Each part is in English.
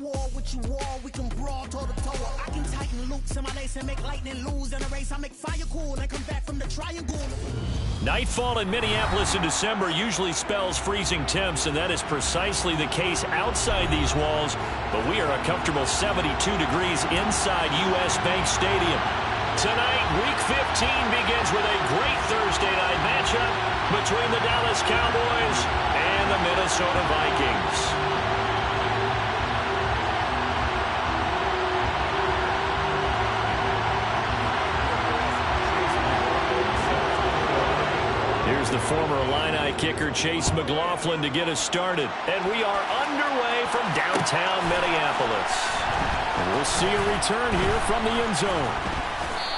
war with you all, we can brawl toe to toe. I can tighten loops in my lace and make lightning lose in a race. I make fire cool and come back from the triangle. Nightfall in Minneapolis in December usually spells freezing temps, and that is precisely the case outside these walls. But we are a comfortable 72 degrees inside U.S. Bank Stadium. Tonight, Week 15 begins with a great Thursday night matchup between the Dallas Cowboys and the Minnesota Vikings. Here's the former Illini kicker Chase McLaughlin to get us started. And we are underway from downtown Minneapolis. And we'll see a return here from the end zone.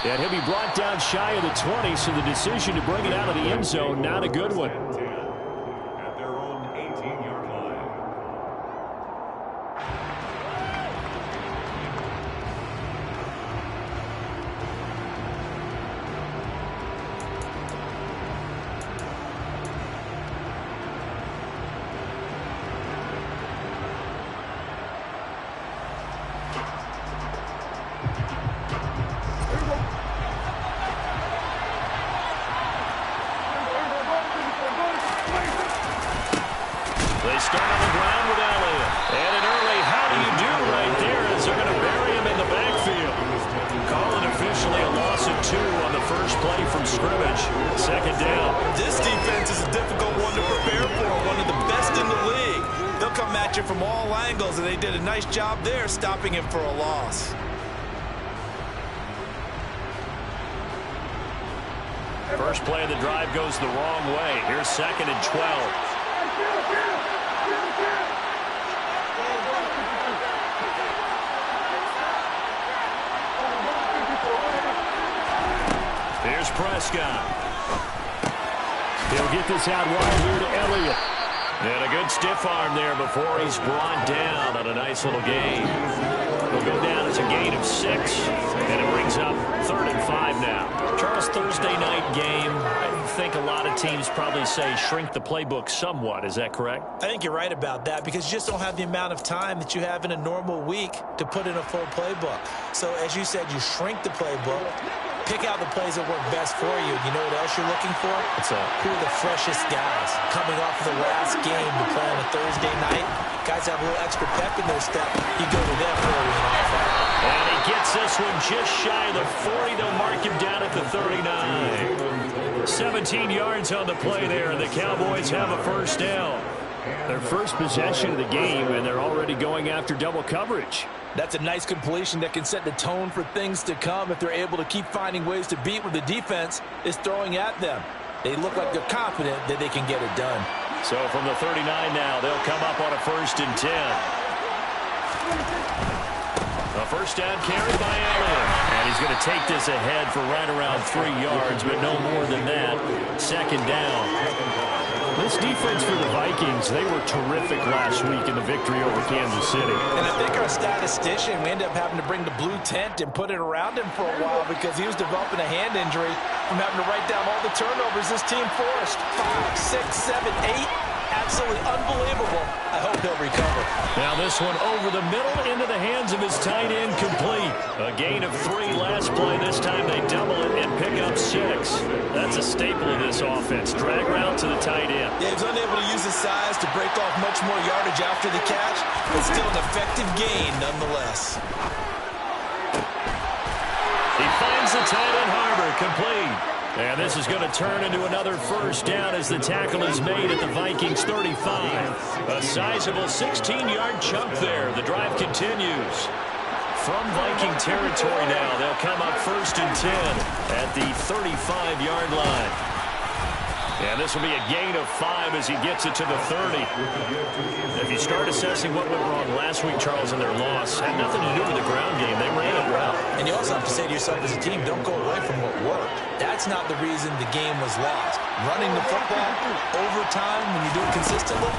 And he'll be brought down shy of the 20, so the decision to bring it out of the end zone, not a good one. At their own 18-yard line. They start on the ground with Elliott. And an early how do you do right there as they're going to bury him in the backfield. Calling officially a loss of 2 on the first play from scrimmage. Second down. This defense is a difficult one to prepare for, one of the best in the league. They'll come at you from all angles, and they did a nice job there stopping him for a loss. First play of the drive goes the wrong way. Here's 2nd and 12. Here's Prescott. He'll get this out wide here to Elliott. And a good stiff arm there before he's brought down on a nice little gain. He'll go down as a gain of 6, and it brings up 3rd and 5 now. Charles, Thursday night game, I think a lot of teams probably say shrink the playbook somewhat. Is that correct? I think you're right about that because you just don't have the amount of time that you have in a normal week to put in a full playbook. So as you said, you shrink the playbook, pick out the plays that work best for you. You know what else you're looking for? Who are the freshest guys coming off of the last game to play on a Thursday night? Guys have a little extra pep in their step. You go to them early and often. And he gets this one just shy of the 40. They'll mark him down at the 39. 17 yards on the play there, and the Cowboys have a first down. Their first possession of the game, and they're already going after double coverage. That's a nice completion that can set the tone for things to come if they're able to keep finding ways to beat what the defense is throwing at them. They look like they're confident that they can get it done. So from the 39 now, they'll come up on a 1st and 10. A first down carry by Elliott. And he's going to take this ahead for right around 3 yards, but no more than that. 2nd down. This defense for the Vikings, they were terrific last week in the victory over Kansas City. And I think our statistician, we ended up having to bring the blue tent and put it around him for a while because he was developing a hand injury from having to write down all the turnovers this team forced. 5, 6, 7, 8. Absolutely unbelievable. I hope he'll recover. Now this one over the middle into the hands of his tight end, complete. A gain of 3 last play. This time they double it and pick up 6. That's a staple of this offense. Drag route to the tight end. Yeah, he's unable to use his size to break off much more yardage after the catch, but still an effective gain nonetheless. He finds the tight end, Harbor, complete. And this is going to turn into another first down as the tackle is made at the Vikings 35. A sizable 16-yard chunk there. The drive continues. From Viking territory now, they'll come up 1st and 10 at the 35-yard line. And this will be a gain of 5 as he gets it to the 30. If you start assessing what went wrong last week, Charles, in their loss, had nothing to do with the ground game. They ran it well. And you also have to say to yourself as a team, don't go away from what worked. That's not the reason the game was lost. Running the football over time, when you do it consistently,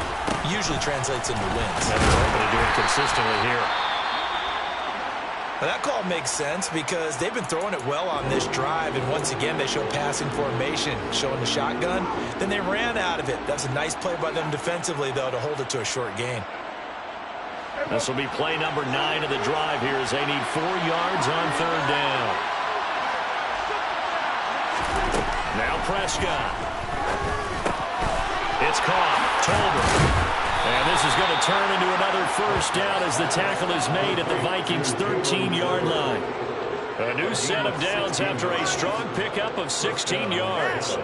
usually translates into wins. And they're hoping to do it consistently here. Well, that call makes sense because they've been throwing it well on this drive, and once again they show passing formation, showing the shotgun. Then they ran out of it. That's a nice play by them defensively, though, to hold it to a short gain. This will be play number 9 of the drive here as they need 4 yards on 3rd down. Now Prescott. It's caught. Tolbert. And this is going to turn into another 1st down as the tackle is made at the Vikings' 13-yard line. A new set of downs after a strong pickup of 16 yards.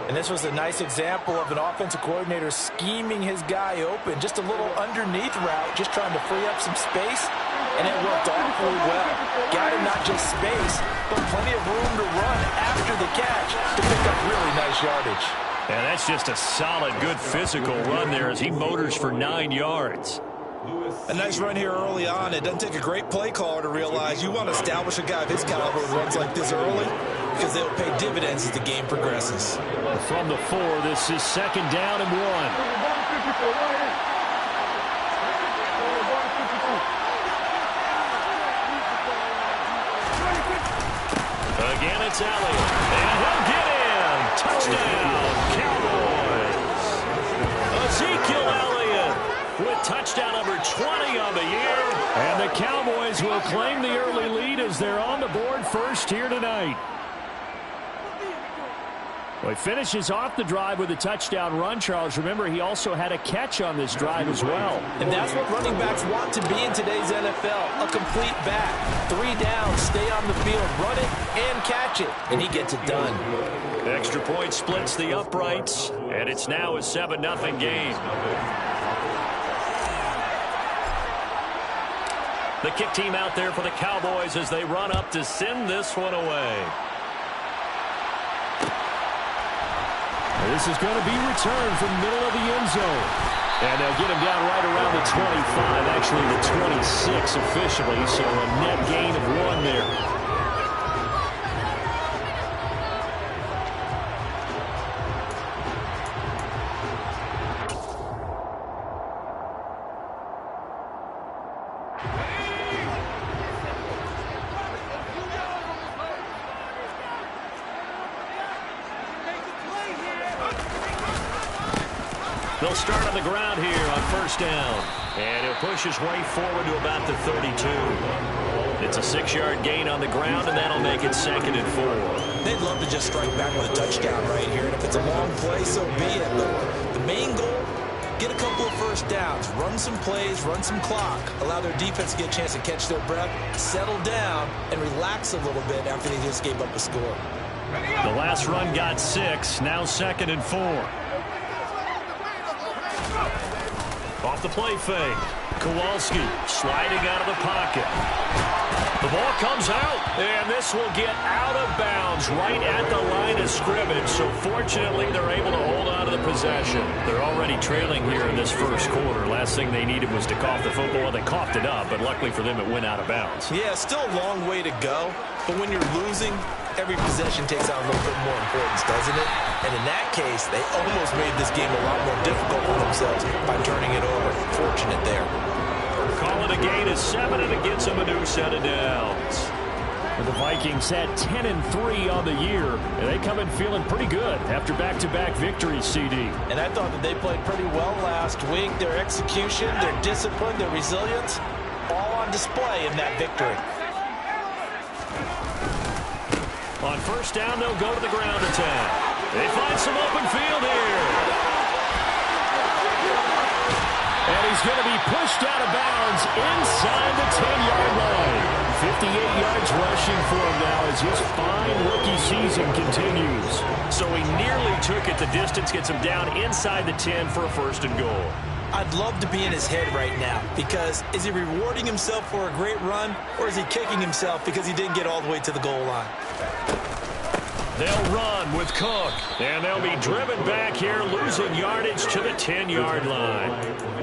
And this was a nice example of an offensive coordinator scheming his guy open. Just a little underneath route, just trying to free up some space, and it worked awfully well. Got him not just space, but plenty of room to run after the catch to pick up really nice yardage. And that's just a solid, good physical run there as he motors for 9 yards. A nice run here early on. It doesn't take a great play caller to realize you want to establish a guy of his caliber who runs like this early because they'll pay dividends as the game progresses. From the 4, this is 2nd down and 1. Again, it's Elliott. And he'll get in. Touchdown, Cowboys. Ezekiel Elliott with touchdown number 20 on the year. And the Cowboys will claim the early lead as they're on the board first here tonight. Well, he finishes off the drive with a touchdown run, Charles. Remember, he also had a catch on this drive as well. And that's what running backs want to be in today's NFL, a complete back. 3 downs, stay on the field, run it, and catch it. And he gets it done. The extra point splits the uprights, and it's now a 7-0 game. The kick team out there for the Cowboys as they run up to send this one away. This is going to be returned from the middle of the end zone. And they'll get him down right around the 25, actually the 26 officially, so a net gain of 1 there. They'll start on the ground here on 1st down. And he'll push his way forward to about the 32. It's a 6-yard gain on the ground, and that'll make it 2nd and 4. They'd love to just strike back with a touchdown right here. And if it's a long play, so be it. But the main goal, get a couple of 1st downs, run some plays, run some clock, allow their defense to get a chance to catch their breath, settle down, and relax a little bit after they just gave up a score. The last run got 6, now 2nd and 4. Off the play fake. Kowalski sliding out of the pocket. The ball comes out, and this will get out of bounds right at the line of scrimmage. So fortunately, they're able to hold on to the possession. They're already trailing here in this 1st quarter. Last thing they needed was to cough the football. They coughed it up, but luckily for them, it went out of bounds. Yeah, still a long way to go. But when you're losing, every possession takes on a little bit more importance, doesn't it? And in that case, they almost made this game a lot more difficult for themselves by turning it over. Fortunate there. Call it a gain of 7, and it gets them a new set of downs. The Vikings had 10-3 on the year, and they come in feeling pretty good after back-to-back victories, CD. And I thought that they played pretty well last week. Their execution, their discipline, their resilience, all on display in that victory. On 1st down, they'll go to the ground attack. They find some open field here. And he's going to be pushed out of bounds inside the 10-yard line. 58 yards rushing for him now as his fine rookie season continues. So he nearly took it the distance, gets him down inside the 10 for a 1st and goal. I'd love to be in his head right now because is he rewarding himself for a great run or is he kicking himself because he didn't get all the way to the goal line? They'll run with Cook, and they'll be driven back here, losing yardage to the 10-yard line.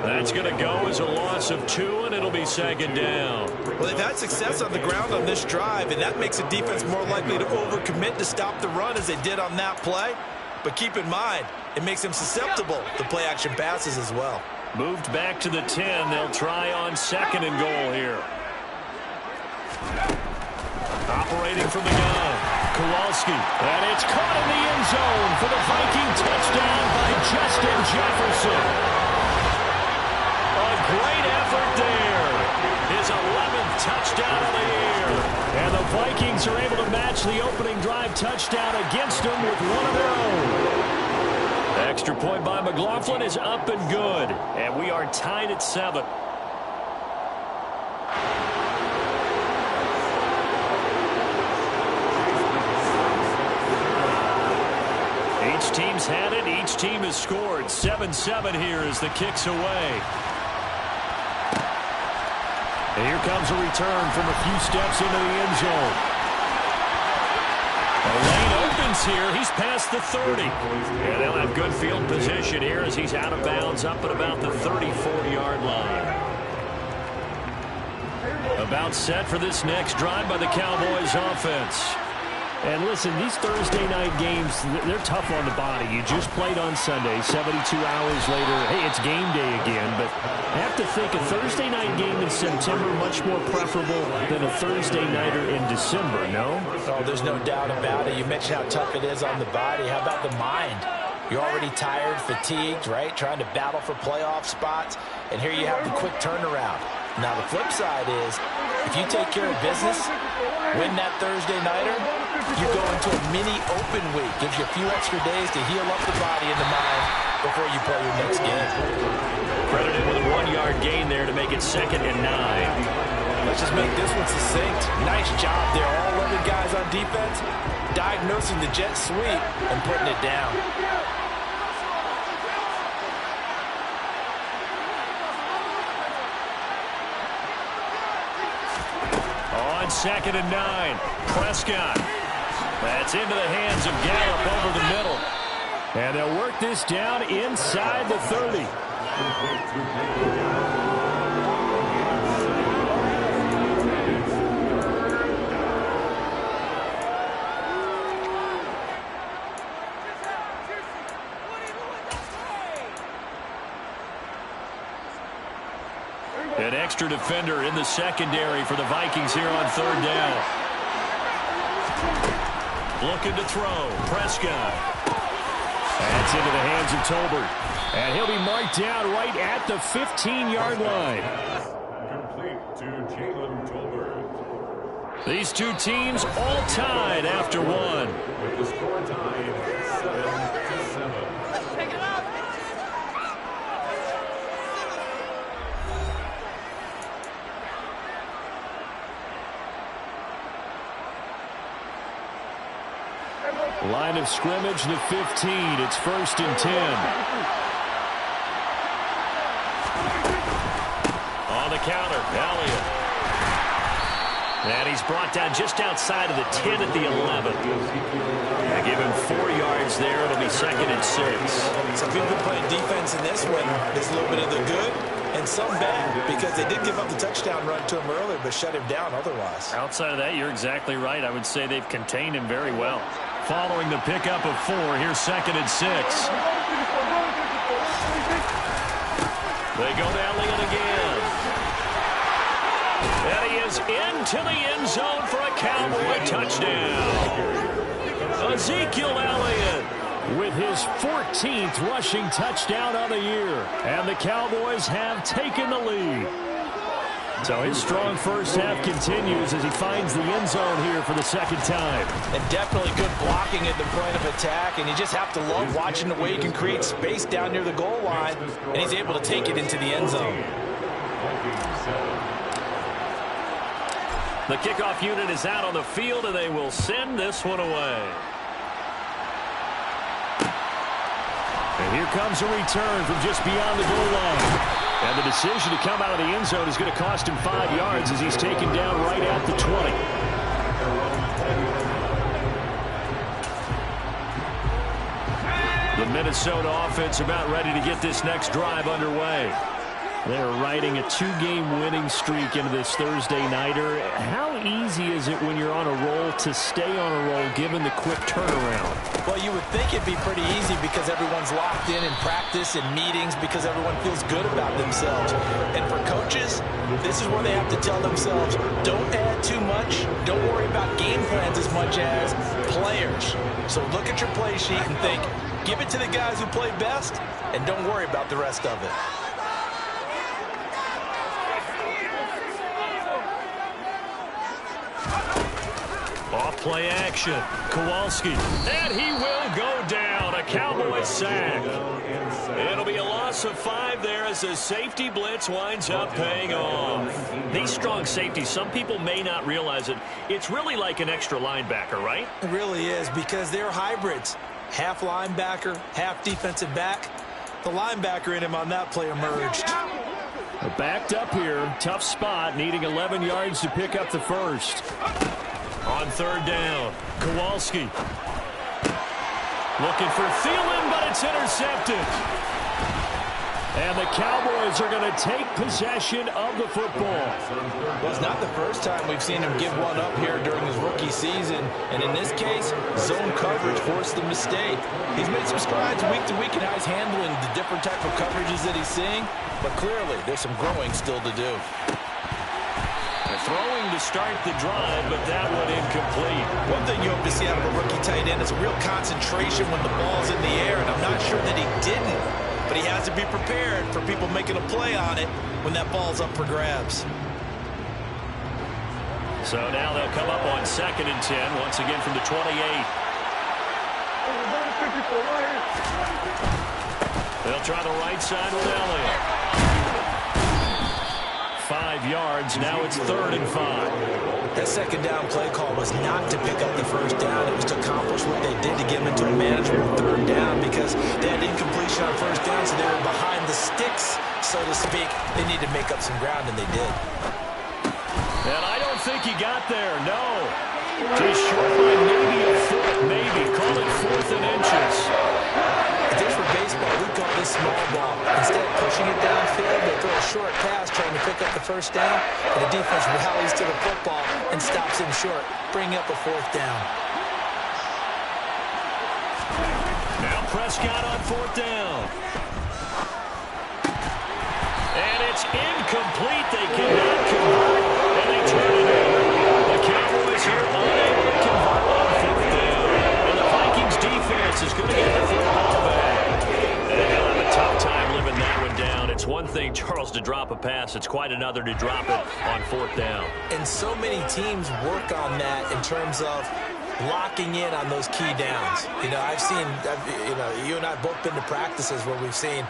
That's going to go as a loss of 2, and it'll be 2nd down. Well, they've had success on the ground on this drive, and that makes the defense more likely to overcommit to stop the run as they did on that play. But keep in mind, it makes them susceptible to play-action passes as well. Moved back to the 10. They'll try on 2nd and goal here. Operating from the gun, Kowalski. And it's caught in the end zone for the Viking touchdown by Justin Jefferson. A great effort there. the opening drive touchdown against them with one of their own. Extra point by McLaughlin is up and good. And we are tied at 7. Each team's had it. Each team has scored. 7-7 here as the kick's away. And here comes a return from a few steps into the end zone. The lane opens here. He's past the 30. And they'll have good field position here as he's out of bounds up at about the 34-yard line. About set for this next drive by the Cowboys offense. And listen, these Thursday night games, they're tough on the body. You just played on Sunday, 72 hours later. Hey, it's game day again. But I have to think a Thursday night game in September much more preferable than a Thursday nighter in December, no? Oh, there's no doubt about it. You mentioned how tough it is on the body. How about the mind? You're already tired, fatigued, right? Trying to battle for playoff spots. And here you have the quick turnaround. Now, the flip side is, if you take care of business, win that Thursday nighter, you go into a mini open week. Gives you a few extra days to heal up the body and the mind before you play your next game. Credited with a 1-yard gain there to make it 2nd and 9. Let's just make this one succinct. Nice job there. All 11 guys on defense diagnosing the jet sweep and putting it down. On 2nd and 9, Prescott. That's into the hands of Gallup over the middle. And they'll work this down inside the 30. An extra defender in the secondary for the Vikings here on 3rd down. Looking to throw. Prescott. That's into the hands of Tolbert. And he'll be marked down right at the 15-yard line. Complete to Jalen Tolbert. These two teams all tied after one. With the score tied 7-7. Pick it up. Line of scrimmage to 15. It's 1st and 10. On the counter, Elliott. And he's brought down just outside of the 10 at the 11. They give him 4 yards there. It'll be 2nd and 6. Some people playing defense in this one. There's a little bit of the good and some bad because they did give up the touchdown run to him earlier but shut him down otherwise. Outside of that, you're exactly right. I would say they've contained him very well. Following the pickup of 4, here's 2nd and 6. They go to Elliott again. And he is into the end zone for a Cowboy touchdown. Ezekiel Elliott with his 14th rushing touchdown of the year. And the Cowboys have taken the lead. So his strong first half continues as he finds the end zone here for the 2nd time. And definitely good blocking at the point of attack. And you just have to love watching the way he can create space down near the goal line. And he's able to take it into the end zone. The kickoff unit is out on the field, and they will send this one away. And here comes a return from just beyond the goal line. And the decision to come out of the end zone is going to cost him 5 yards as he's taken down right at the 20. The Minnesota offense about ready to get this next drive underway. They're riding a 2-game winning streak into this Thursday nighter. How easy is it when you're on a roll to stay on a roll given the quick turnaround? Well, you would think it'd be pretty easy because everyone's locked in practice and meetings because everyone feels good about themselves. And for coaches, this is where they have to tell themselves, don't add too much. Don't worry about game plans as much as players. So look at your play sheet and think, give it to the guys who play best and don't worry about the rest of it. Off play action. Kowalski. And he will go down. A Cowboy sack. It'll be a loss of 5 there as the safety blitz winds up paying off. These strong safeties, some people may not realize it. It's really like an extra linebacker, right? It really is, because they're hybrids. Half linebacker, half defensive back. The linebacker in him on that play emerged. Backed up here. Tough spot. Needing 11 yards to pick up the first. On 3rd down, Kowalski. Looking for Thielen, but it's intercepted. And the Cowboys are going to take possession of the football. Well, it's not the first time we've seen him give one up here during his rookie season. And in this case, zone coverage forced the mistake. He's made some strides week to week in how he's handling the different type of coverages that he's seeing. But clearly, there's some growing still to do. Throwing to start the drive, but that one incomplete. One thing you hope to see out of a rookie tight end is a real concentration when the ball's in the air, and I'm not sure that he didn't, but he has to be prepared for people making a play on it when that ball's up for grabs. So now they'll come up on 2nd and 10, once again from the 28. They'll try the right side with Elliott. 5 yards. Now it's 3rd and 5. That 2nd down play call was not to pick up the 1st down. It was to accomplish what they did to get them into a manageable 3rd down, because they had incompletion on 1st down, so they were behind the sticks, so to speak. They needed to make up some ground, and they did. And I don't think he got there, no. Just short by maybe a foot, maybe. Call it 4th and inches. If this were baseball, we'd call this small ball. Instead of pushing it downfield, they throw a short pass trying to pick up the 1st down, and the defense rallies to the football and stops him short, bringing up a 4th down. Now Prescott on 4th down. And it's incomplete. They cannot convert, and they turn it over. The Cowboys here unable to convert on 4th down. And the Vikings defense is going to get the football back. And they'll have a tough time living that one down. It's one thing, Charles, to drop a pass. It's quite another to drop it on 4th down. And so many teams work on that in terms of locking in on those key downs. You know, you and I have both been to practices where we've seen,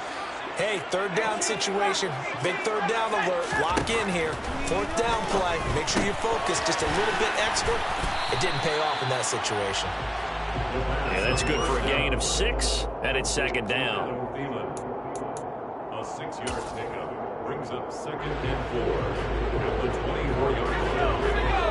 hey, 3rd down situation, big 3rd down alert, lock in here, 4th down play, make sure you focus just a little bit extra. It didn't pay off in that situation. Yeah, that's good for a gain of 6, and it's 2nd down. A 6-yard pickup brings up 2nd and 4 at the 24-yard line.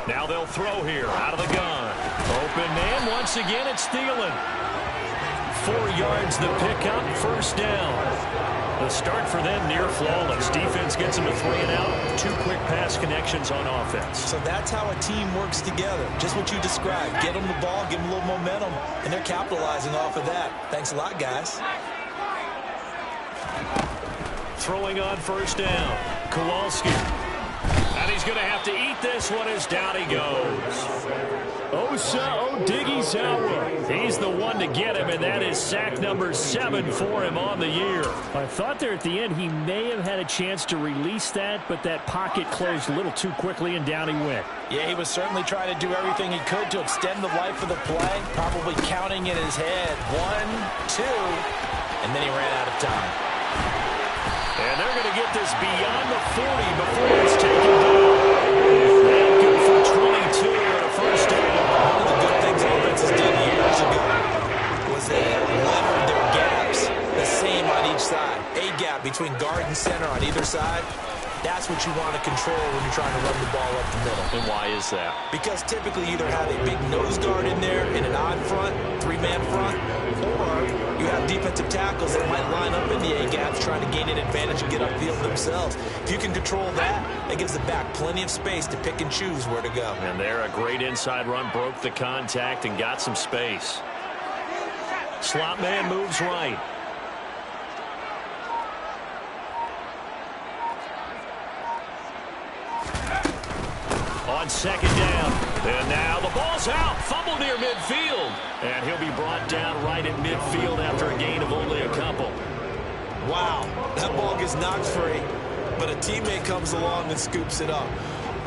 Now they'll throw here out of the gun. Open man. Once again, it's Thielen. 4 yards the pickup, 1st down. The start for them near flawless. Defense gets them a 3 and out. 2 quick pass connections on offense. So that's how a team works together. Just what you described. Get them the ball, give them a little momentum, and they're capitalizing off of that. Thanks a lot, guys. Throwing on 1st down. Kowalski. And he's going to have to eat this one as down he goes. Osa Odighizuwa. He's the one to get him, and that is sack number 7 for him on the year. I thought there at the end he may have had a chance to release that, but that pocket closed a little too quickly, and down he went. Yeah, he was certainly trying to do everything he could to extend the life of the play, probably counting in his head 1, 2, and then he ran out of time. And they're going to get this beyond the 40 before it's taken down. And good for 22 and a 1st down. One of the good things offenses did years ago was they lettered their gaps the same on each side. A gap between guard and center on either side. That's what you want to control when you're trying to run the ball up the middle. And why is that? Because typically you either have a big nose guard in there in an odd front, 3-man front, or you have defensive tackles that might line up in the A-gaps trying to gain an advantage and get upfield themselves. If you can control that, that gives the back plenty of space to pick and choose where to go. And there, a great inside run, broke the contact and got some space. Slot man moves right. On second down. And now the ball's out. Fumble near midfield. And he'll be brought down right at midfield after a gain of only a couple. Wow, that ball gets knocked free, but a teammate comes along and scoops it up. It's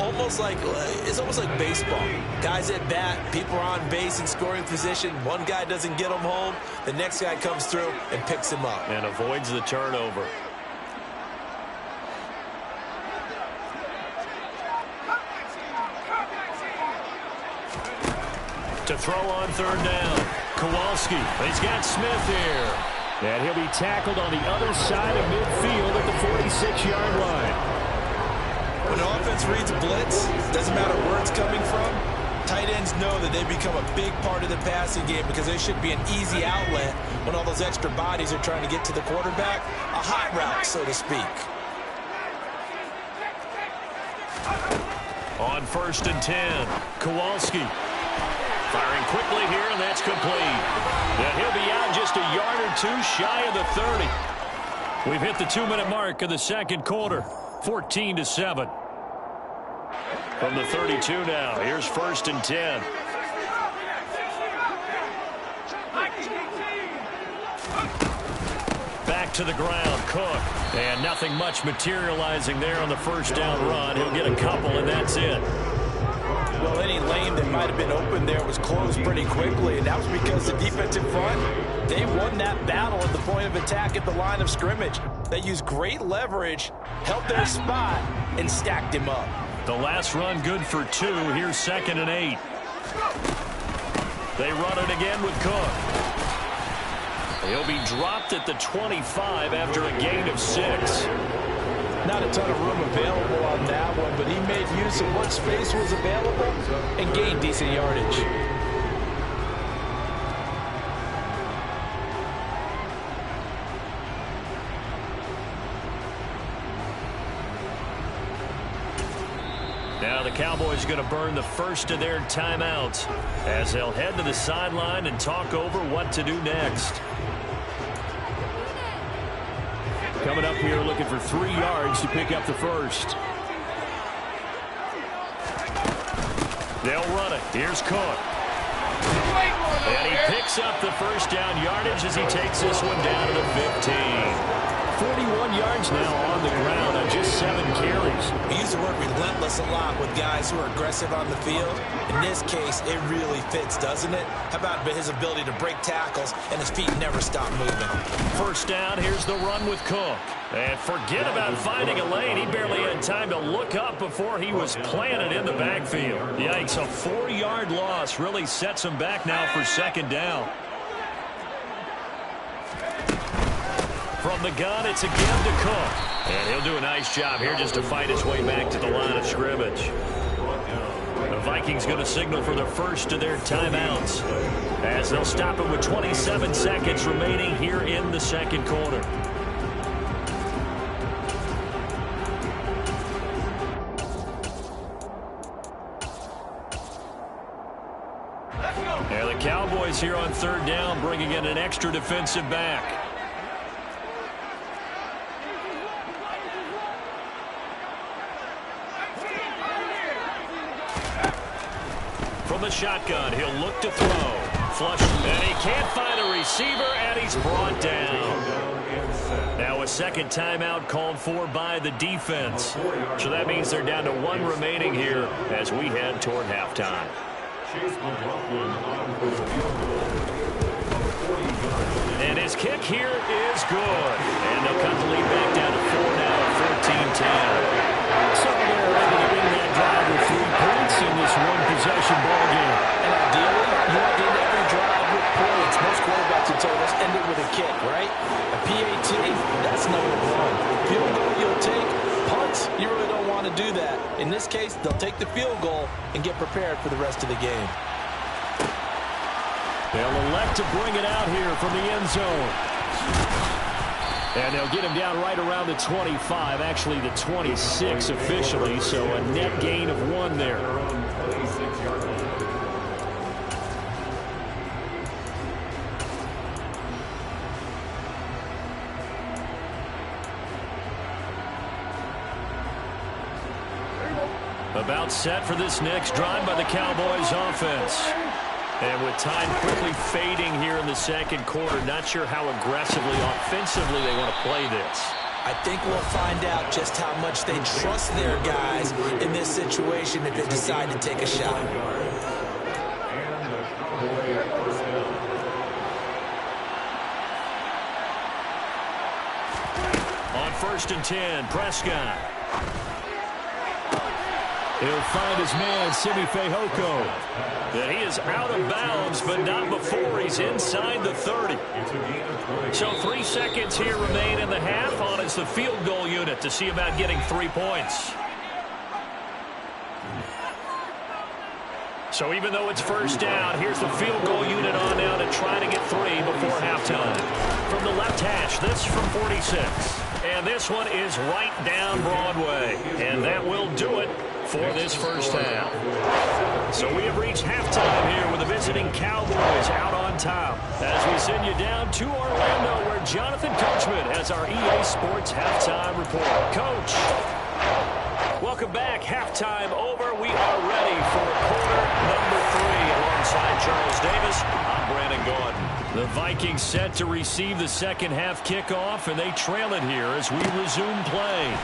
almost like baseball. Guys at bat, people are on base in scoring position. One guy doesn't get him home. The next guy comes through and picks him up. And avoids the turnover. To throw on third down. Kowalski. He's got Smith here. And he'll be tackled on the other side of midfield at the 46-yard line. When an offense reads a blitz, doesn't matter where it's coming from, tight ends know that they become a big part of the passing game because they should be an easy outlet when all those extra bodies are trying to get to the quarterback. A hot route, so to speak. On 1st and 10, Kowalski. Firing quickly here, and that's complete. And he'll be out just a yard or two shy of the 30. We've hit the 2-minute mark of the second quarter. 14-7. From the 32 now, here's 1st and 10. Back to the ground, Cook. And nothing much materializing there on the first down run. He'll get a couple, and that's it. Well, any lane that might have been open there was closed pretty quickly, and that was because the defensive front, they won that battle at the point of attack at the line of scrimmage. They used great leverage, held their spot, and stacked him up. The last run good for 2. Here's 2nd and 8. They run it again with Cook. He'll be dropped at the 25 after a gain of 6. Not a ton of room available on that one, but he made use of what space was available and gained decent yardage. Now the Cowboys are going to burn the first of their timeouts as they'll head to the sideline and talk over what to do next. Coming up here looking for 3 yards to pick up the first. They'll run it. Here's Cook. And he picks up the first down yardage as he takes this one down to the 15. 41 yards now on the ground on just 7 carries. He used the word relentless a lot with guys who are aggressive on the field. In this case, it really fits, doesn't it? How about his ability to break tackles and his feet never stop moving? First down, here's the run with Cook. And forget about finding a lane. He barely had time to look up before he was planted in the backfield. Yikes, a 4-yard loss really sets him back now for 2nd down. From the gun, it's again to Cook. And he'll do a nice job here just to fight his way back to the line of scrimmage. The Vikings going to signal for the first of their timeouts as they'll stop it with 27 seconds remaining here in the second quarter. And the Cowboys here on 3rd down bringing in an extra defensive back. From the shotgun, he'll look to throw. Flush, and he can't find a receiver, and he's brought down. Now a second timeout called for by the defense. So that means they're down to 1 remaining here as we head toward halftime. And his kick here is good. And they'll cut the lead back down to 4 now at 14-10. So they're able to win that drive with 3 points in this one-possession ball game. And ideally, you want to end every drive with points. Most quarterbacks would tell us end it with a kick, right? A PAT, that's number 1. Field goal you'll take. Punts, you really don't want to do that. In this case, they'll take the field goal and get prepared for the rest of the game. They'll elect to bring it out here from the end zone. And they'll get him down right around the 25, actually the 26 officially, so a net gain of 1 there. A About set for this next drive by the Cowboys offense. And with time quickly fading here in the second quarter, not sure how aggressively, offensively they want to play this. I think we'll find out just how much they trust their guys in this situation if they decide to take a shot. On 1st and 10, Prescott. He'll find his man, Simi Fehoko. And he is out of bounds, but not before he's inside the 30. So 3 seconds here remain in the half. On is the field goal unit to see about getting 3 points. So even though it's first down, here's the field goal unit on now to try to get 3 before halftime. From the left hash, this from 46. And this one is right down Broadway. And that will do it for this first half. So we have reached halftime here with the visiting Cowboys out on top. As we send you down to Orlando, where Jonathan Coachman has our EA Sports halftime report. Coach, welcome back. Halftime over. We are ready for quarter number 3 alongside Charles Davis. I'm Brandon Gordon. The Vikings set to receive the second half kickoff, and they trail it here as we resume play.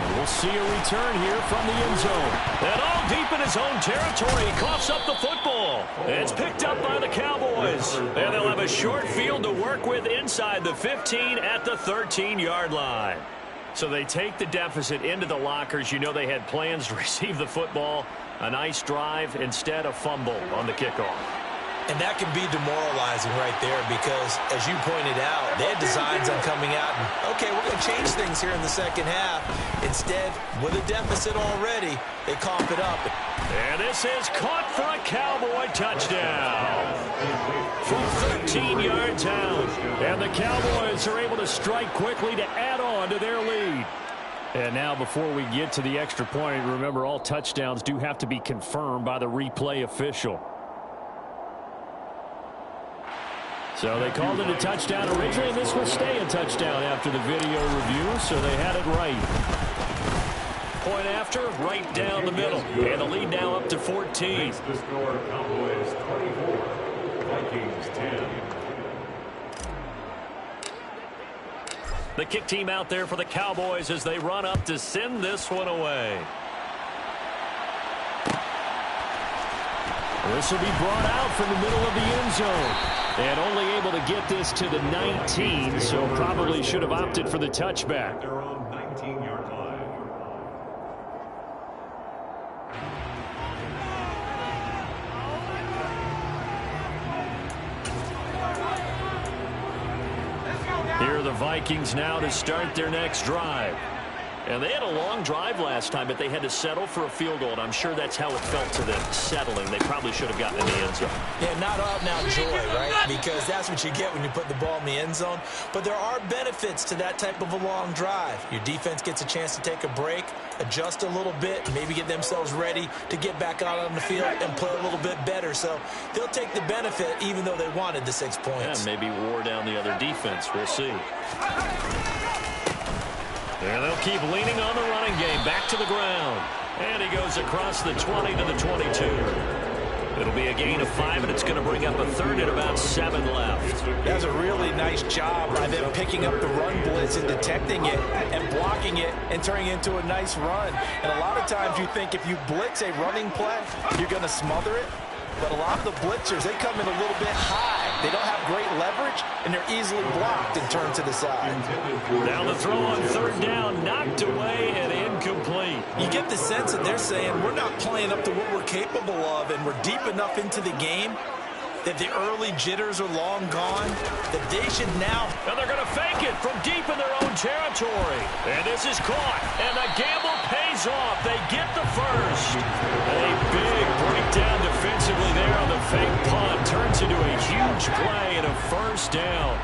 And we'll see a return here from the end zone. And all deep in his own territory, he coughs up the football. It's picked up by the Cowboys. And they'll have a short field to work with inside the 15 at the 13-yard line. So they take the deficit into the lockers. You know they had plans to receive the football. A nice drive, instead a fumble on the kickoff. And that can be demoralizing right there because, as you pointed out, they had designs on coming out and, okay, we're going to change things here in the second half. Instead, with a deficit already, they cough it up. And this is caught for a Cowboy touchdown from 13 yards out. And the Cowboys are able to strike quickly to add on to their lead. And now before we get to the extra point, remember all touchdowns do have to be confirmed by the replay official. So they called it a touchdown originally, and this will stay a touchdown after the video review, so they had it right. Point after, right down the middle. And the lead now up to 14. Makes the score Cowboys 24, Vikings 10. The kick team out there for the Cowboys as they run up to send this one away. This will be brought out from the middle of the end zone. And only able to get this to the 19, so probably should have opted for the touchback. Their own 19-yard line. Here are the Vikings now to start their next drive. And they had a long drive last time, but they had to settle for a field goal, and I'm sure that's how it felt to them, settling. They probably should have gotten in the end zone. Yeah, not out-and-out joy, right? Because that's what you get when you put the ball in the end zone. But there are benefits to that type of a long drive. Your defense gets a chance to take a break, adjust a little bit, and maybe get themselves ready to get back out on the field and play a little bit better. So they'll take the benefit even though they wanted the 6 points. Yeah, maybe wore down the other defense. We'll see. And they'll keep leaning on the running game. Back to the ground. And he goes across the 20 to the 22. It'll be a gain of 5, and it's going to bring up a third and about 7 left. That's a really nice job by them picking up the run blitz and detecting it and blocking it and turning it into a nice run. And a lot of times you think if you blitz a running play, you're going to smother it. But a lot of the blitzers, they come in a little bit high. They don't have great leverage, and they're easily blocked and turned to the side. Now the throw on third down, knocked away and incomplete. You get the sense that they're saying we're not playing up to what we're capable of, and we're deep enough into the game that the early jitters are long gone, that they should now. And they're going to fake it from deep in their own territory. And this is caught, and the gamble pays off. They get the first. A big breakdown defensively there on the fake punt. Turns into a huge play and a first down.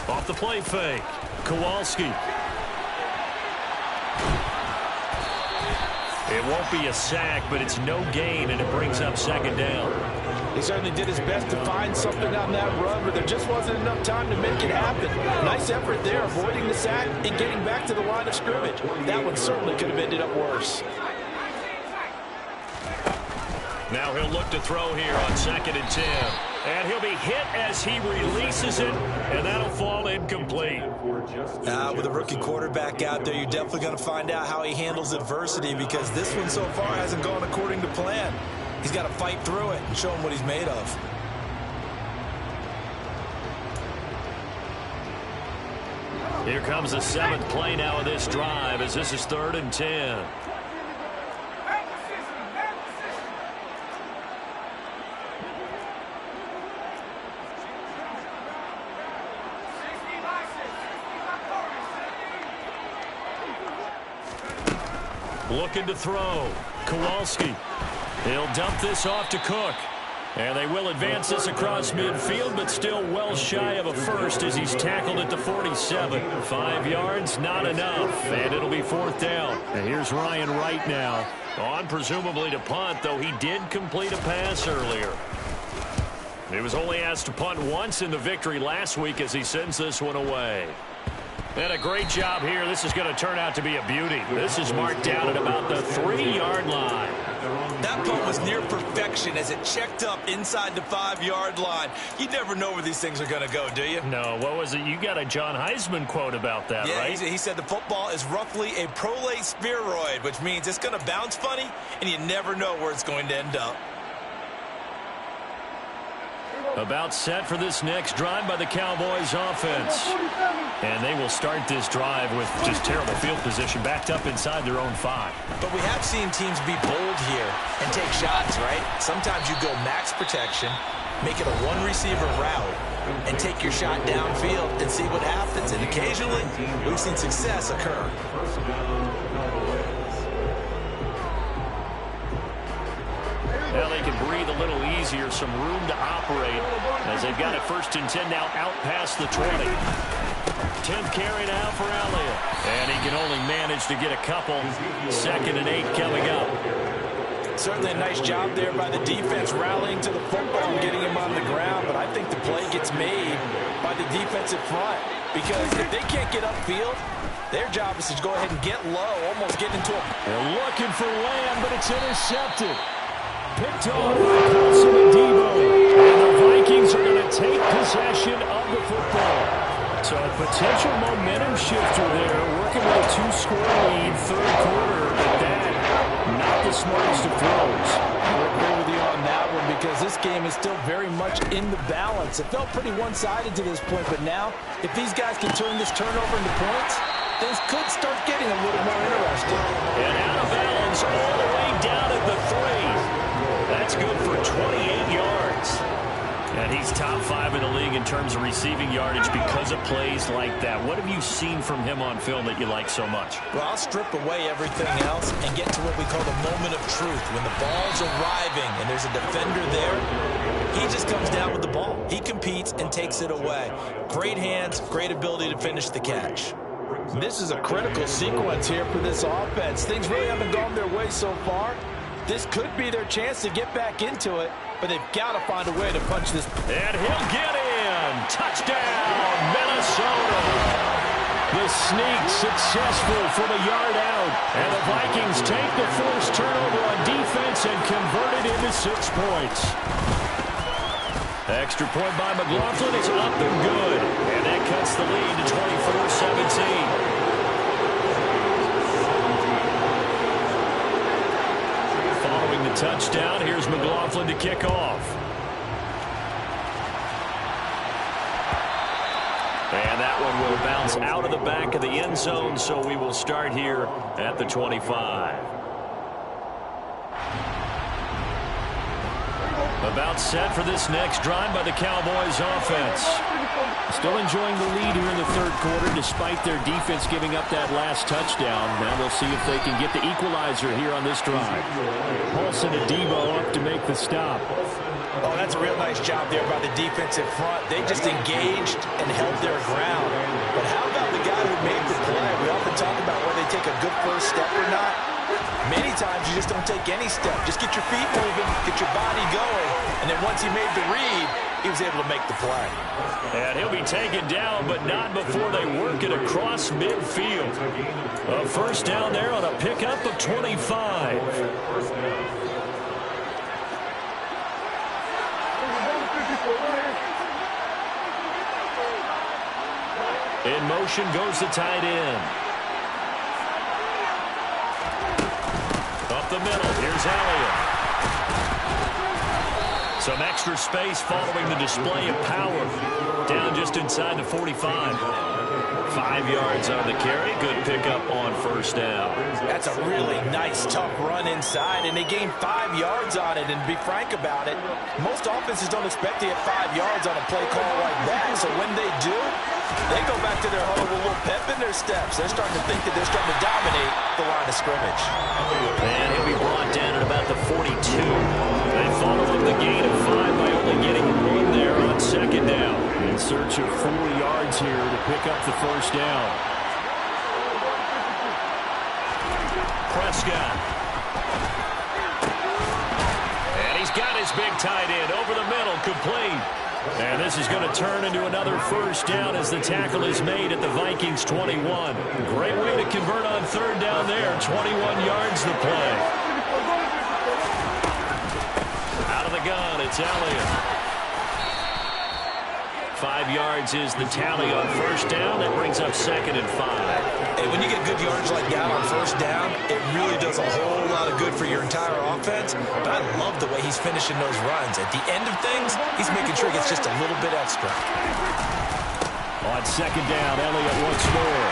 Off the play fake, Kowalski. It won't be a sack, but it's no gain, and it brings up second down. He certainly did his best to find something on that run, but there just wasn't enough time to make it happen. Nice effort there, avoiding the sack and getting back to the line of scrimmage. That one certainly could have ended up worse. Now he'll look to throw here on 2nd and 10. And he'll be hit as he releases it, and that'll fall incomplete. With a rookie quarterback out there, you're definitely going to find out how he handles adversity, because this one so far hasn't gone according to plan. He's got to fight through it and show him what he's made of. Here comes the 7th play now of this drive, as this is 3rd and 10. Looking to throw. Kowalski. He'll dump this off to Cook. And they will advance this across midfield, but still well shy of a first as he's tackled at the 47. 5 yards, not enough. And it'll be 4th down. And here's Ryan Wright now. On presumably to punt, though he did complete a pass earlier. He was only asked to punt once in the victory last week as he sends this one away. And a great job here. This is going to turn out to be a beauty. This is marked down at about the 3-yard line. That punt was near perfection as it checked up inside the 5-yard line. You never know where these things are going to go, do you? No, what was it? You got a John Heisman quote about that, right? Yeah, he said the football is roughly a prolate spheroid, which means it's going to bounce funny, and you never know where it's going to end up. About set for this next drive by the Cowboys offense. And they will start this drive with just terrible field position, backed up inside their own 5. But we have seen teams be bold here and take shots, right? Sometimes you go max protection, make it a one-receiver route, and take your shot downfield and see what happens. And occasionally, we've seen success occur. Now they can breathe a little easier, some room to operate as they've got it 1st and 10 now out past the 20. 10th carry now for Elliott. And he can only manage to get a couple. 2nd and 8 coming up. Certainly a nice job there by the defense rallying to the football and getting him on the ground, but I think the play gets made by the defensive front, because if they can't get upfield, their job is to go ahead and get low, almost get into a... They're looking for Lamb, but it's intercepted. Picked off by Paulson and Debo. And the Vikings are going to take possession of the football. So a potential momentum shifter there, working with a 2-score lead, 3rd quarter, but that, not the smartest of throws. I agree with you on that one, because this game is still very much in the balance. It felt pretty one-sided to this point, but now, if these guys can turn this turnover into points, things could start getting a little more interesting. And out of bounds all the way down at the 3. That's good for 28 yards. And he's top 5 in the league in terms of receiving yardage because of plays like that. What have you seen from him on film that you like so much? Well, I'll strip away everything else and get to what we call the moment of truth. When the ball's arriving and there's a defender there, he just comes down with the ball. He competes and takes it away. Great hands, great ability to finish the catch. This is a critical sequence here for this offense. Things really haven't gone their way so far. This could be their chance to get back into it, but they've got to find a way to punch this. And he'll get in. Touchdown, Minnesota. The sneak successful from a yard out. And the Vikings take the forced turnover on defense and convert it into 6 points. Extra point by McLaughlin. It's up and good. And that cuts the lead to 24-17. The touchdown. Here's McLaughlin to kick off. And that one will bounce out of the back of the end zone, so we will start here at the 25. About set for this next drive by the Cowboys offense. Still enjoying the lead here in the 3rd quarter despite their defense giving up that last touchdown. Now we'll see if they can get the equalizer here on this drive. Paulson and Debo up to make the stop. Oh, that's a real nice job there by the defensive front. They just engaged and held their ground. But how about the guy who made the play? We often talk about whether they take a good first step or not. Many times you just don't take any step. Just get your feet moving, get your body going, and then once he made the read, he was able to make the play. And he'll be taken down, but not before they work it across midfield. A first down there on a pickup of 25. In motion goes the tight end. Up the middle, here's Elliott. Some extra space following the display of power. Down just inside the 45. 5 yards on the carry. Good pickup on first down. That's a really nice, tough run inside, and they gained 5 yards on it. And to be frank about it, most offenses don't expect to get 5 yards on a play call like that. So when they do, they go back to their huddle with a little pep in their steps. They're starting to think that they're starting to dominate the line of scrimmage. And he'll be brought down at about the 42. They follow up the gain of 5 by only getting 1 there on second down. In search of 4 yards here to pick up the first down. Prescott. And he's got his big tight end over the middle, complete. And this is going to turn into another first down as the tackle is made at the Vikings 21. Great way to convert on third down there. 21 yards the play. Out of the gun, it's Elliott. 5 yards is the tally on first down. That brings up second and 5. Hey, when you get good yards like that on first down, it really does a whole lot of good for your entire offense. But I love the way he's finishing those runs. At the end of things, he's making sure he gets just a little bit extra. On second down, Elliott once more.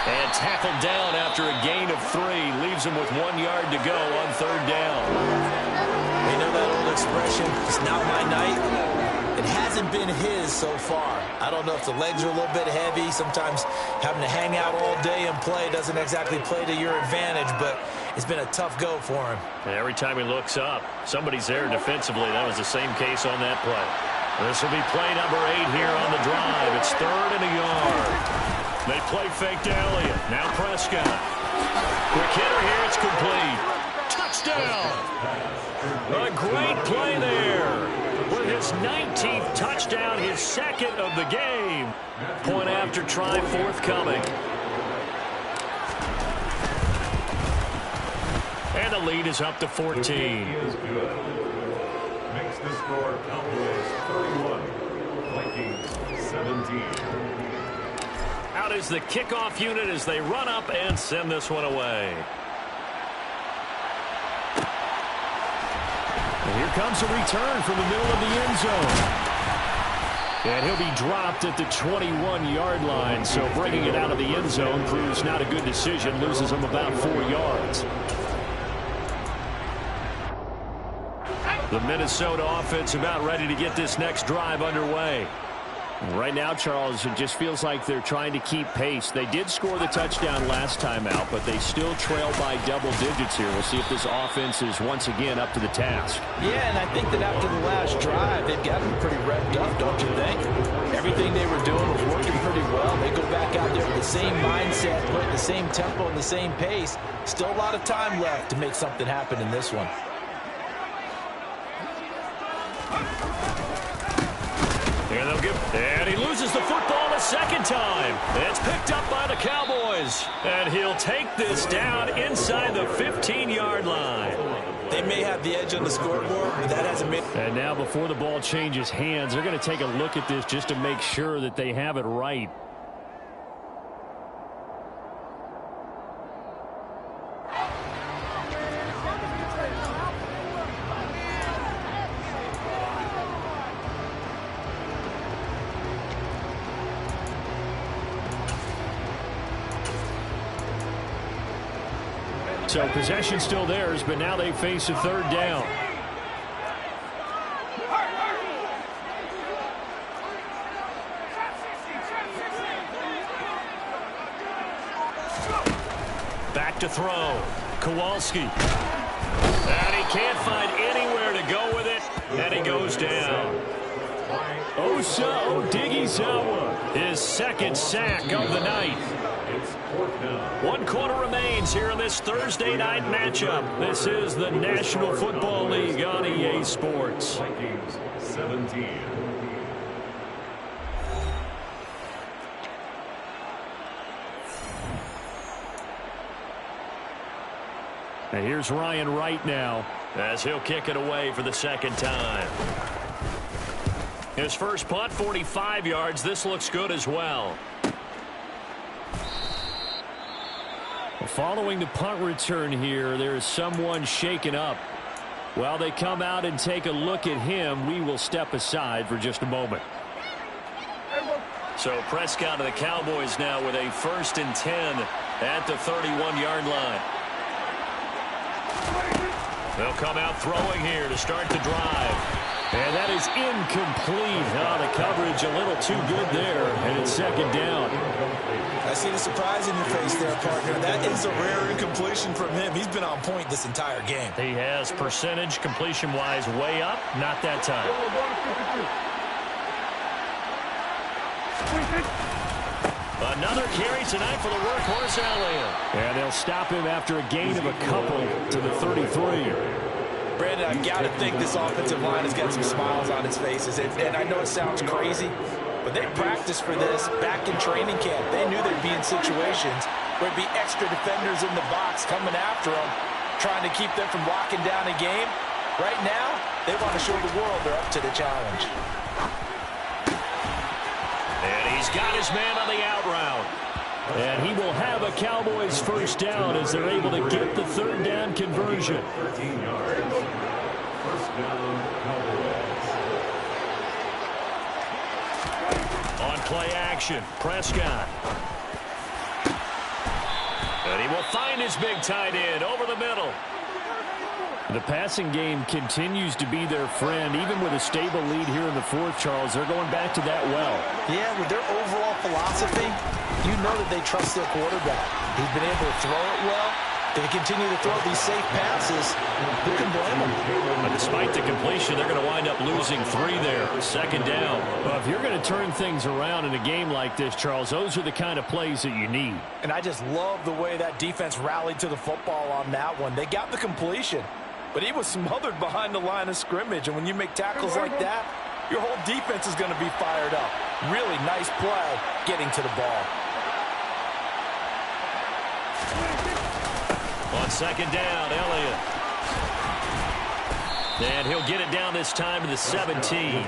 And tackled down after a gain of 3. Leaves him with 1 yard to go on third down. You know that old expression, it's not my night? It hasn't been his so far. I don't know if the legs are a little bit heavy. Sometimes having to hang out all day and play doesn't exactly play to your advantage, but it's been a tough go for him. And every time he looks up, somebody's there defensively. That was the same case on that play. This will be play number 8 here on the drive. It's 3rd and a yard. They play fake to Elliott. Now Prescott. Quick hitter here. It's complete. Touchdown. A great play there. With his 19th touchdown, his second of the game. Point after try forthcoming. And the lead is up to 14. Is good. Makes the score Cowboys 31, Vikings 17. Out is the kickoff unit as they run up and send this one away. And here comes a return from the middle of the end zone. And he'll be dropped at the 21-yard line. So bringing it out of the end zone proves not a good decision. Loses him about 4 yards. The Minnesota offense about ready to get this next drive underway. Right now, Charles, it just feels like they're trying to keep pace. They did score the touchdown last time out, but they still trail by double digits here. We'll see if this offense is once again up to the task. Yeah, and I think that after the last drive, they've gotten pretty revved up, don't you think? Everything they were doing was working pretty well. They go back out there with the same mindset, putting the same tempo and the same pace. Still a lot of time left to make something happen in this one. And he loses the football a second time. It's picked up by the Cowboys. And he'll take this down inside the 15-yard line. They may have the edge on the scoreboard, but that hasn't been. And now before the ball changes hands, they're going to take a look at this just to make sure that they have it right. So possession still theirs, but now they face a third down. Back to throw. Kowalski. And he can't find anywhere to go with it. And he goes down. Osa Odighizuwa, his second sack of the night. It's 4th down. 1 quarter remains here in this Thursday night matchup. This is the National Football League on EA Sports. Vikings 17. And here's Ryan Wright now, as he'll kick it away for the second time. His first punt, 45 yards. This looks good as well. Following the punt return here, there is someone shaken up. While they come out and take a look at him, we will step aside for just a moment. So Prescott of the Cowboys now with a 1st and 10 at the 31-yard line. They'll come out throwing here to start the drive. And that is incomplete. Oh, the coverage a little too good there, and it's second down. I see the surprise in your face there, partner. That is a rare incompletion from him. He's been on point this entire game. He has percentage completion-wise way up. Not that time. Another carry tonight for the workhorse Elliott. And they'll stop him after a gain of a couple to the 33. Brandon, I've got to think this offensive line has got some smiles on its faces. And I know it sounds crazy, but they practiced for this back in training camp. They knew they'd be in situations where it'd be extra defenders in the box coming after them, trying to keep them from locking down a game. Right now, they want to show the world they're up to the challenge. And he's got his man on the out route. And he will have a Cowboys first down as they're able to get the 3rd down conversion. 13 yards. 1st down, Cowboys. On play action, Prescott. And he will find his big tight end over the middle. The passing game continues to be their friend. Even with a stable lead here in the 4th, Charles, they're going back to that well. Yeah, with their overall philosophy, you know that they trust their quarterback. He's been able to throw it well. They continue to throw these safe passes. Who can blame them? But despite the completion, they're going to wind up losing 3 there. Second down. Well, if you're going to turn things around in a game like this, Charles, those are the kind of plays that you need. And I just love the way that defense rallied to the football on that one. They got the completion, but he was smothered behind the line of scrimmage. And when you make tackles like that, your whole defense is going to be fired up. Really nice play getting to the ball. On second down, Elliott. And he'll get it down this time to the 17.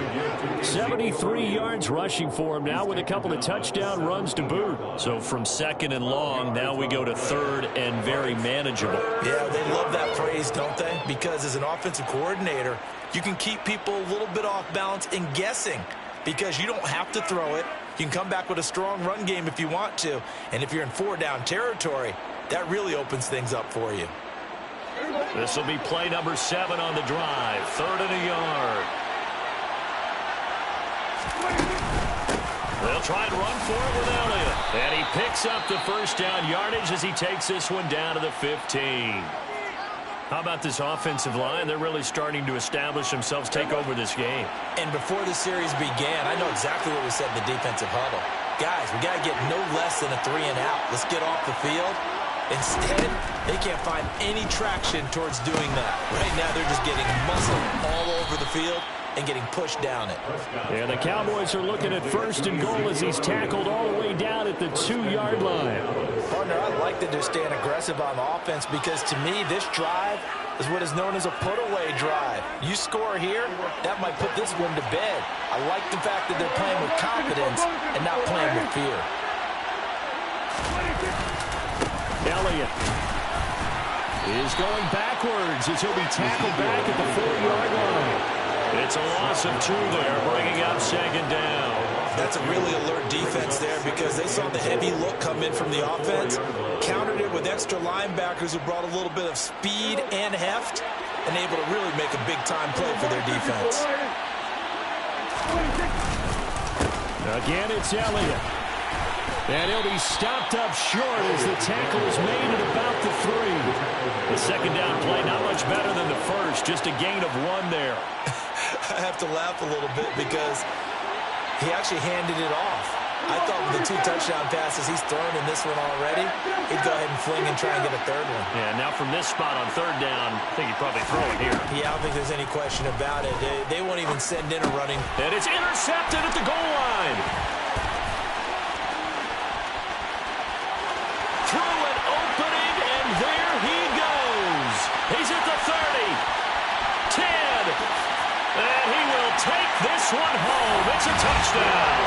73 yards rushing for him now with a couple of touchdown runs to boot. So from 2nd and long, now we go to 3rd and very manageable. Yeah, they love that phrase, don't they? Because as an offensive coordinator, you can keep people a little bit off balance and guessing because you don't have to throw it. You can come back with a strong run game if you want to. And if you're in 4-down territory, that really opens things up for you. This will be play number 7 on the drive. 3rd and a yard. They'll try and run for it with Elliott. And he picks up the first down yardage as he takes this one down to the 15. How about this offensive line? They're really starting to establish themselves, take over this game. And before the series began, I know exactly what we said in the defensive huddle. Guys, we got to get no less than a 3-and-out. Let's get off the field. Instead, they can't find any traction towards doing that. Right now, they're just getting muscle all over the field and getting pushed down it. And the Cowboys are looking at 1st and goal as he's tackled all the way down at the 2-yard line. Partner, I like that they're staying aggressive on offense because, to me, this drive is what is known as a put-away drive. You score here, that might put this one to bed. I like the fact that they're playing with confidence and not playing with fear. Elliott is going backwards as he'll be tackled back at the 4-yard line. It's a loss of 2 there, bringing up second down. That's a really alert defense there because they saw the heavy look come in from the offense, countered it with extra linebackers who brought a little bit of speed and heft, and able to really make a big-time play for their defense. Again, it's Elliott. And he'll be stopped up short as the tackle is made at about the 3. The second down play, not much better than the first, just a gain of 1 there. I have to laugh a little bit because he actually handed it off. I thought with the 2 touchdown passes he's thrown in this one already, he'd go ahead and fling and try and get a third one. Yeah, now from this spot on third down, I think he'd probably throw it here. Yeah, I don't think there's any question about it. They won't even send in a running. And it's intercepted at the goal line. Through an opening, and there he goes. He's at the 30, 10, and he will take this one home. It's a touchdown.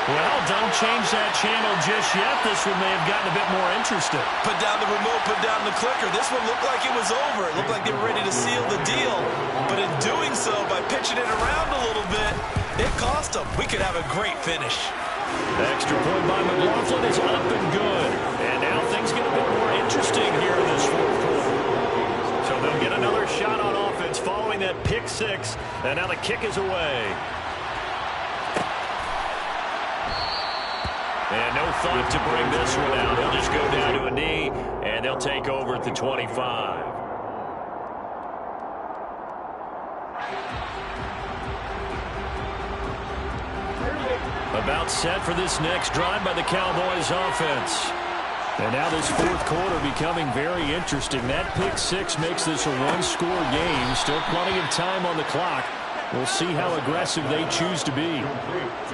Well, don't change that channel just yet. This one may have gotten a bit more interesting. Put down the remote, put down the clicker. This one looked like it was over. It looked like they were ready to seal the deal. But in doing so, by pitching it around a little bit, it cost them. We could have a great finish. The extra point by McLaughlin is up and good. And now things get a bit more interesting here in this fourth quarter. So they'll get another shot on offense following that pick six. And now the kick is away. And no thought to bring this one out. He'll just go down to a knee, and they'll take over at the 25. About set for this next drive by the Cowboys offense. And now this fourth quarter becoming very interesting. That pick six makes this a one-score game. Still plenty of time on the clock. We'll see how aggressive they choose to be.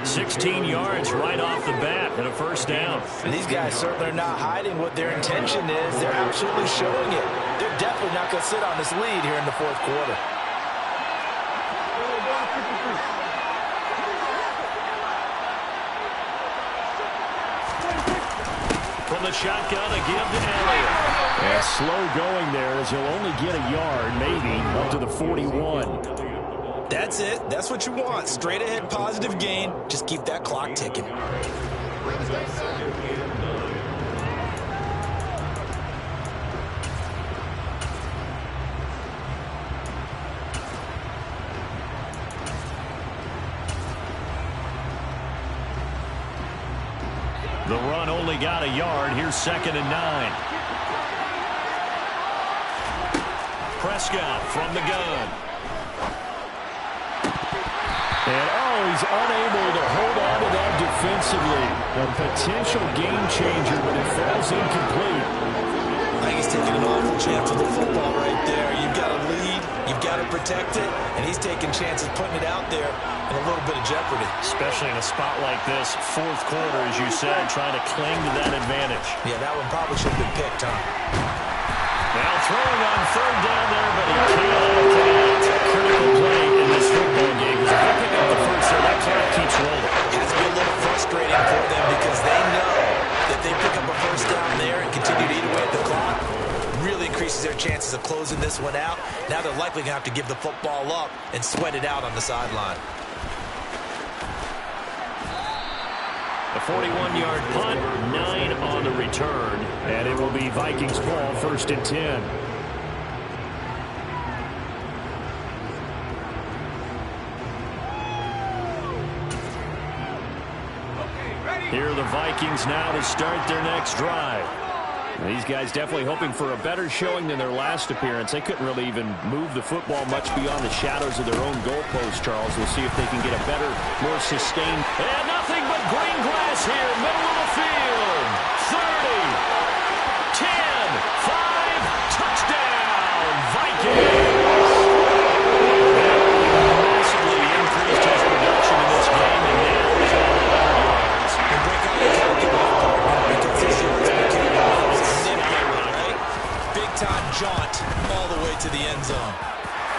16 yards right off the bat and a first down. And these guys certainly are not hiding what their intention is. They're absolutely showing it. They're definitely not going to sit on this lead here in the fourth quarter. From the shotgun, a give to Elliott. And slow going there as he'll only get a yard, maybe, up to the 41. That's it. That's what you want. Straight ahead positive gain. Just keep that clock ticking. The run only got a yard. Here's 2nd and 9. Prescott from the gun. And, he's unable to hold on to that defensively. A potential game changer, but it falls incomplete. I think he's taking an awful chance with the football right there. You've got to lead, you've got to protect it, and he's taking chances putting it out there in a little bit of jeopardy. Especially in a spot like this, fourth quarter, as you said, trying to cling to that advantage. Yeah, that one probably should have been picked, huh? Now throwing on third down there, but he can't. It's a critical play in this football game because if they pick up the first there, that clock keeps rolling. It has to be a little frustrating for them because they know that they pick up a first down there and continue to eat away at the clock, really increases their chances of closing this one out. Now they're likely going to have to give the football up and sweat it out on the sideline. A 41-yard punt, 9 on the return, and it will be Vikings ball, 1st and 10. Here are the Vikings now to start their next drive. These guys definitely hoping for a better showing than their last appearance. They couldn't really even move the football much beyond the shadows of their own goalpost, Charles. We'll see if they can get a better, more sustained. And nothing but green grass here, middle of the field. 30, 10, 5, touchdown, Vikings. Massively increased his production in this game, and now he's on 100 yards. And break out the calculator partner because this yards became right? Big-time jaunt all the way to the end zone.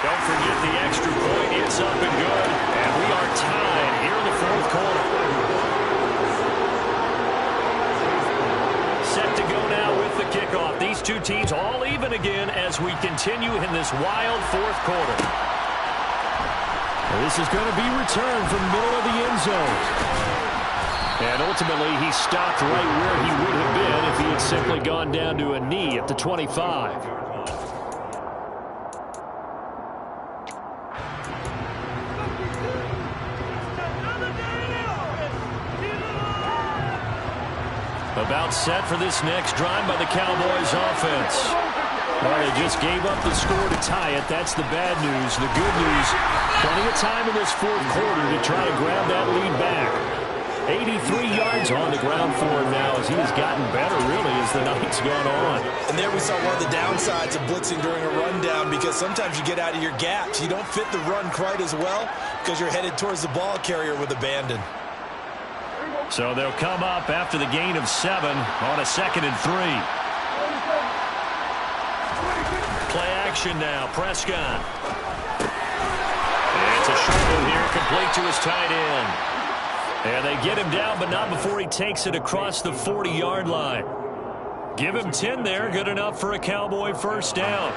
Don't forget the extra point. It's up and good. And we are tied here in the fourth quarter. Set to go now with the kickoff. These two teams all even again as we continue in this wild fourth quarter. Well, this is going to be returned from the middle of the end zone. And ultimately, he stopped right where he would have been if he had simply gone down to a knee at the 25. About set for this next drive by the Cowboys offense. Well, they just gave up the score to tie it. That's the bad news. The good news, plenty of time in this fourth quarter to try to grab that lead back. 83 yards on the ground for him now as he has gotten better, really, as the night's gone on. And there we saw one of the downsides of blitzing during a rundown, because sometimes you get out of your gaps. You don't fit the run quite as well because you're headed towards the ball carrier with abandon. So they'll come up after the gain of 7 on a 2nd and 3. Play action now. Prescott. It's a short one here, complete to his tight end. And they get him down, but not before he takes it across the 40-yard line. Give him 10 there. Good enough for a Cowboy first down.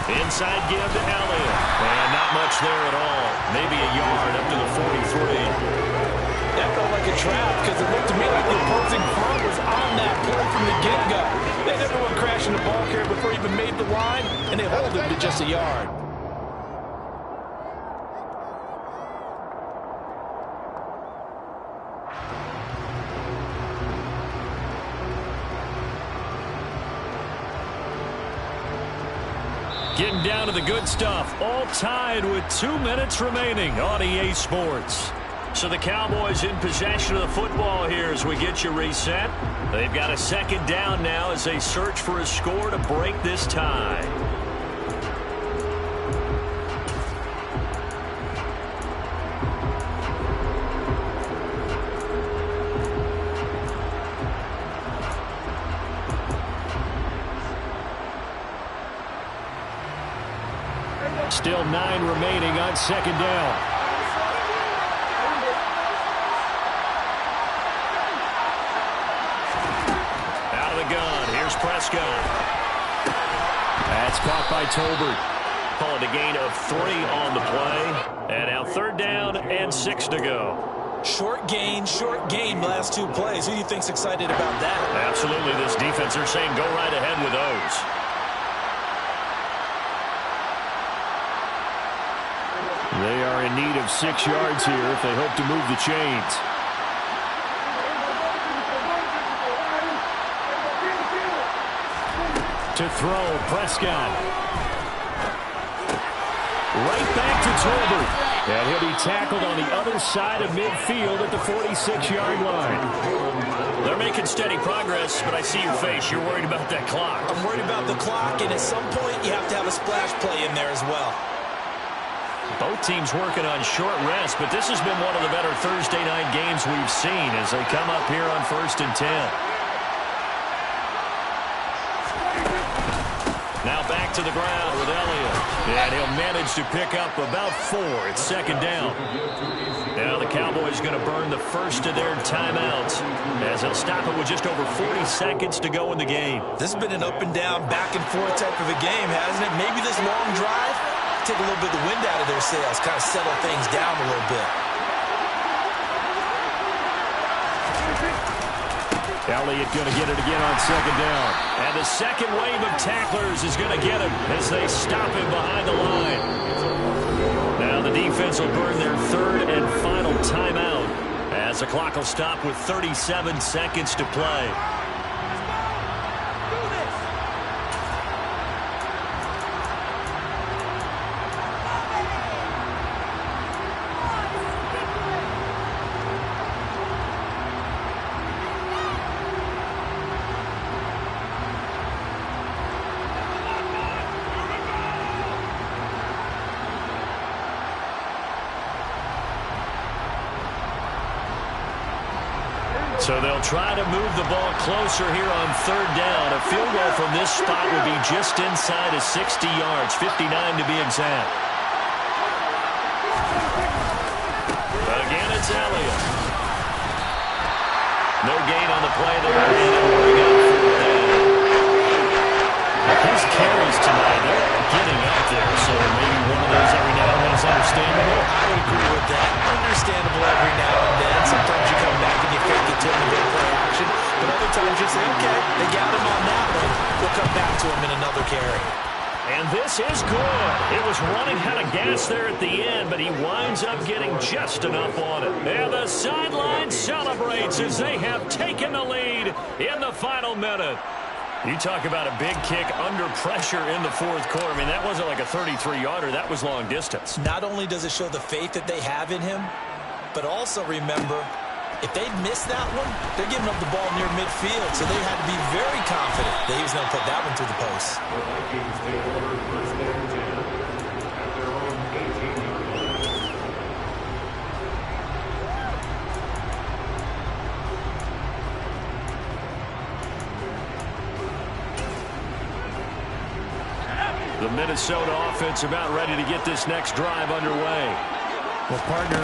Inside give to Elliott. And not much there at all. Maybe a yard up to the 43. That felt like a trap because it looked to me like the opposing front was on that play from the get-go. They never went crashing the ball carrier before he even made the line, and they hold him to just a yard. Getting down to the good stuff. All tied with 2 minutes remaining on EA Sports. So the Cowboys in possession of the football here as we get you reset. They've got a 2nd down now as they search for a score to break this tie. Still 9 remaining on 2nd down. Here's Prescott. That's caught by Tolbert. Call it a gain of 3 on the play. And now 3rd down and 6 to go. Short gain the last 2 plays. Who do you think's excited about that? Absolutely. This defense, they're saying go right ahead with those. They are in need of 6 yards here if they hope to move the chains. To throw, Prescott. Right back to Tolbert. And he'll be tackled on the other side of midfield at the 46-yard line. They're making steady progress, but I see your face. You're worried about that clock. I'm worried about the clock, and at some point you have to have a splash play in there as well. Both teams working on short rest, but this has been one of the better Thursday night games we've seen as they come up here on 1st and 10. Now back to the ground with Elliott. And he'll manage to pick up about 4. It's 2nd down. Now the Cowboys going to burn the first of their timeouts as they'll stop it with just over 40 seconds to go in the game. This has been an up and down, back and forth type of a game, hasn't it? Maybe this long drive, take a little bit of the wind out of their sails, kind of settle things down a little bit. Elliott going to get it again on 2nd down. And the second wave of tacklers is going to get him as they stop him behind the line. Now the defense will burn their 3rd and final timeout as the clock will stop with 37 seconds to play. So they'll try to move the ball closer here on 3rd down. A field goal from this spot would be just inside of 60 yards, 59 to be exact. Again, it's Elliott. No gain on the play there, and it'll bring up 4th down. His carries tonight, they're getting up there, so maybe one of those every now and then is understandable. I agree with that. Understandable every now and then. Sometimes you come back and you fake it to him and get play action. But other times you say, okay, they got him on that one. We'll come back to him in another carry. And this is good. It was running out of gas there at the end, but he winds up getting just enough on it. And the sideline celebrates as they have taken the lead in the final minute. You talk about a big kick under pressure in the fourth quarter. I mean, that wasn't like a 33-yarder. That was long distance. Not only does it show the faith that they have in him, but also remember, if they'd missed that one, they're giving up the ball near midfield, so they had to be very confident that he was going to put that one through the post. The Vikings take over first and 10 at their own 18-yard line. The Minnesota offense about ready to get this next drive underway. Well, partner,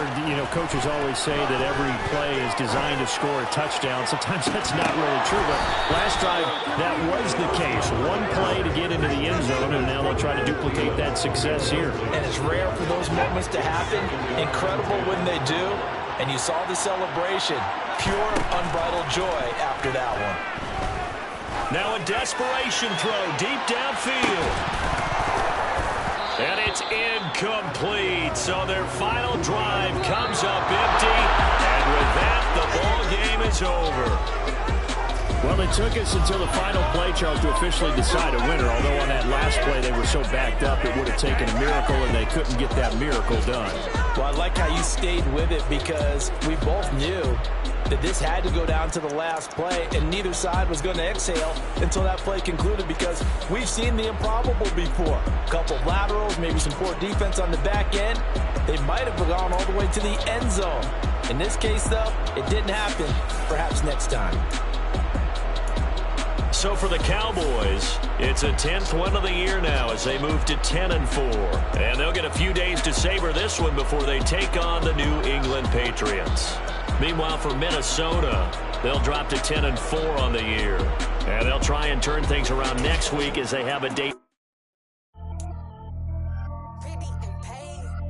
coaches always say that every play is designed to score a touchdown. Sometimes that's not really true, but last drive, that was the case. One play to get into the end zone, and now they'll try to duplicate that success here. And it's rare for those moments to happen. Incredible when they do. And you saw the celebration. Pure, unbridled joy after that one. Now a desperation throw deep downfield. And it's incomplete. So their final drive comes up empty. And with that, the ball game is over. Well, it took us until the final play, Charles, to officially decide a winner. Although on that last play they were so backed up, it would have taken a miracle, and they couldn't get that miracle done. Well, I like how you stayed with it because we both knew that this had to go down to the last play, and neither side was going to exhale until that play concluded because we've seen the improbable before. A couple of laterals, maybe some poor defense on the back end. They might have gone all the way to the end zone. In this case, though, it didn't happen. Perhaps next time. So for the Cowboys, it's a 10th win of the year now as they move to 10-4. And they'll get a few days to savor this one before they take on the New England Patriots. Meanwhile, for Minnesota, they'll drop to 10-4 on the year. And they'll try and turn things around next week as they have a date.